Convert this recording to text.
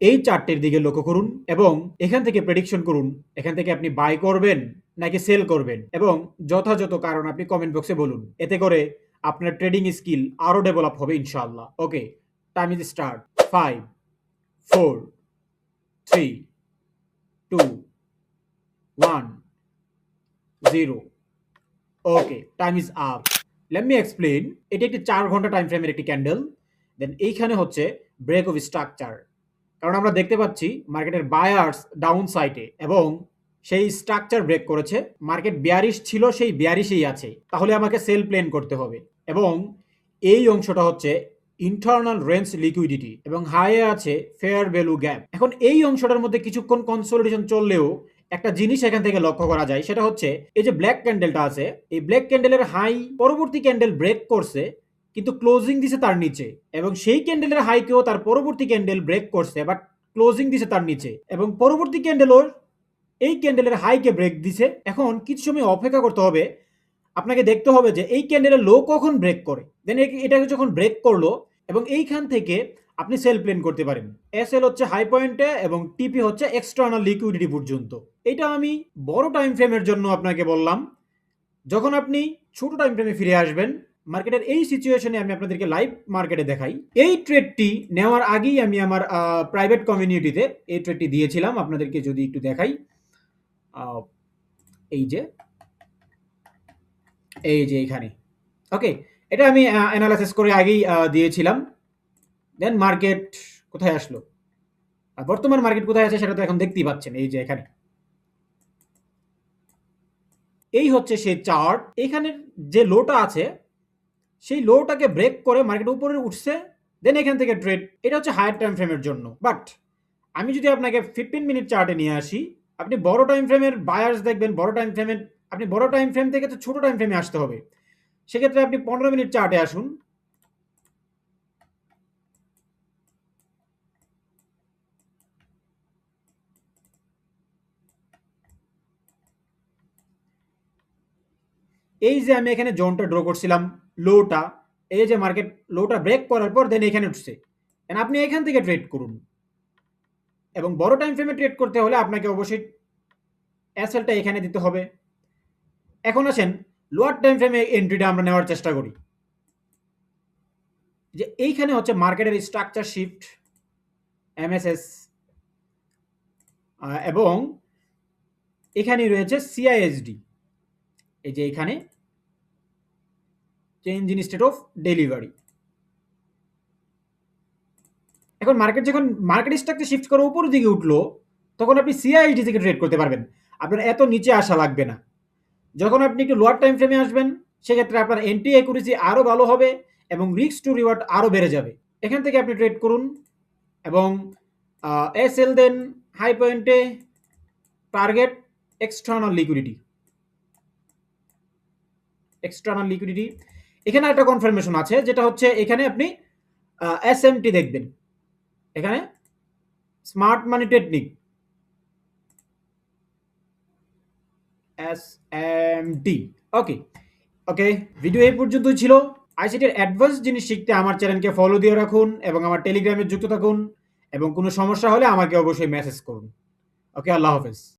এই চার্টের দিকে লক্ষ্য করুন এবং এখান থেকে প্রেডিকশন করুন এখান থেকে আপনি বাই করবেন নাকি সেল করবেন এবং যথাযথ কারণ আপনি কমেন্ট বক্সে বলুন। এতে করে আপনার ট্রেডিং স্কিল আরো ডেভেলপ হবে ইনশাআল্লাহ। Okay, time is start. 5 4 3 2 1 0। Okay, time is up. Let me explain. এটি একটি 4 ঘন্টা টাইম ফ্রেমের একটি ক্যান্ডেল। দেন এইখানে হচ্ছে ব্রেক অফ স্ট্রাকচার। কারণ আমরা দেখতে পাচ্ছি মার্কেটের বায়ার্স ডাউন সাইডে এবং সেই স্ট্রাকচার ব্রেক করেছে। মার্কেট বিয়ারিশ ছিল, সেই বিয়ারিশেই আছে। তাহলে আমাকে সেল প্লেন করতে হবে এবং এই অংশটা হচ্ছে ইন্টারনাল রেঞ্জ লিকুইডিটি এবং হাইয়ে আছে ফেয়ার ভ্যালু গ্যাপ। এখন এই অংশটার মধ্যে কিছুক্ষণ কনসোলিডেশন চললেও একটা জিনিস এখান থেকে লক্ষ্য করা যায়, সেটা হচ্ছে এই যে ব্ল্যাক ক্যান্ডেলটা আছে, এই ব্ল্যাক ক্যান্ডেলের হাই পরবর্তী ক্যান্ডেল ব্রেক করছে কিন্তু ক্লোজিং দিছে তার নিচে, এবং সেই ক্যান্ডেলের হাইকেও তার পরবর্তী ক্যান্ডেল ব্রেক করছে বাট ক্লোজিং দিছে তার নিচে, এবং পরবর্তী ক্যান্ডেলও এই ক্যান্ডেলের হাইকে ব্রেক দিছে। এখন কিছু সময় অপেক্ষা করতে হবে, আপনাকে দেখতে হবে যে এই ক্যান্ডেলের লো কখন ব্রেক করে। দেন এটাকে যখন ব্রেক করলো এবং এইখান থেকে আপনি সেল প্লেন করতে পারেন। এসএল হচ্ছে হাই পয়েন্টে এবং টিপি হচ্ছে এক্সটার্নাল লিকুইডিটি পর্যন্ত। এটা আমি বড় টাইম ফ্রেমের জন্য আপনাকে বললাম। যখন আপনি ছোট টাইম ফ্রেমে ফিরে আসবেন, মার্কেটের এই সিচুয়েশনে আমি আপনাদেরকে লাইভ মার্কেটে দেখাই। এই ট্রেডটি নেওয়ার আগেই আমি আমার প্রাইভেট কমিউনিটিতে এই ট্রেডটি দিয়েছিলাম। আপনাদেরকে যদি একটু দেখাই, এই যে এখানে। ওকে, এটা আমি অ্যানালাইসিস করে আগেই দিয়েছিলাম। দেন মার্কেট কোথায় আসলো, আর বর্তমান মার্কেট কোথায় আছে সেটা তো এখন দেখতেই পাচ্ছেন। এই যে এখানে, এই হচ্ছে সেই চার্ট। এখানের যে লোটা আছে সেই লোটাকে ব্রেক করে মার্কেট উপরে উঠছে। দেন এখান থেকে ট্রেড, এটা হচ্ছে হায়ার টাইম ফ্রেমের জন্য। বাট আমি যদি আপনাকে 15 মিনিট চার্টে নিয়ে আসি, আপনি বড় টাইম ফ্রেমের বায়ার্স দেখবেন। বড় টাইম ফ্রেমের, আপনি বড় টাইম ফ্রেম থেকে তো ছোট টাইম ফ্রেমে আসতে হবে। সেক্ষেত্রে আপনি 15 মিনিট চার্টে আসুন। এই যে আমি এখানে জোনটা ড্র করছিলাম, লোটা, এই যে মার্কেট লোটা ব্রেক করার পর দেন এখানে উঠছে। আপনি এখান থেকে ট্রেড করুন, এবং বড় টাইম ফ্রেমে ট্রেড করতে হলে আপনাকে অবশ্যই এসএলটা এখানে দিতে হবে। এখন আসেন লোয়ার টাইম ফ্রেমে এন্ট্রিটা আমরা নেওয়ার চেষ্টা করি। যে এইখানে হচ্ছে মার্কেটের স্ট্রাকচার শিফট, এমএসএস, এবং এখানে রয়েছে সিআইএসডি। এই যে এখানে change in state of delivery. এখন মার্কেট যখন মার্কেট স্ট্রাকচার শিফট করে উপরের দিকে উঠলো, তখন আপনি সিআইএসডি থেকে ট্রেড করতে পারবেন। আপনার এত নিচে আসা লাগবে না। যখন আপনি একটু লোয়ার টাইম ফ্রেমে আসবেন, সেক্ষেত্রে আপনার এন্ট্রি অ্যাকুরেসি আরও ভালো হবে এবং রিস্ক টু রিওয়ার্ড আরও বেড়ে যাবে। এখান থেকে আপনি ট্রেড করুন এবং এসএল দেন হাই পয়েন্টে target external liquidity. External liquidity এখানে একটা কনফার্মেশন আছে, যেটা হচ্ছে এখানে আপনি এসএমটি দেখবেন। এখানে স্মার্ট মানি টেকনিক, এসএমটি। ওকে ওকে, ভিডিও এই পর্যন্তই ছিল। আইসিটির অ্যাডভান্স জিনিস শিখতে আমার চ্যানেলকে ফলো দিয়ে রাখুন এবং আমার টেলিগ্রামে যুক্ত থাকুন, এবং কোনো সমস্যা হলে আমাকে অবশ্যই মেসেজ করুন। ওকে, আল্লাহ হাফেজ।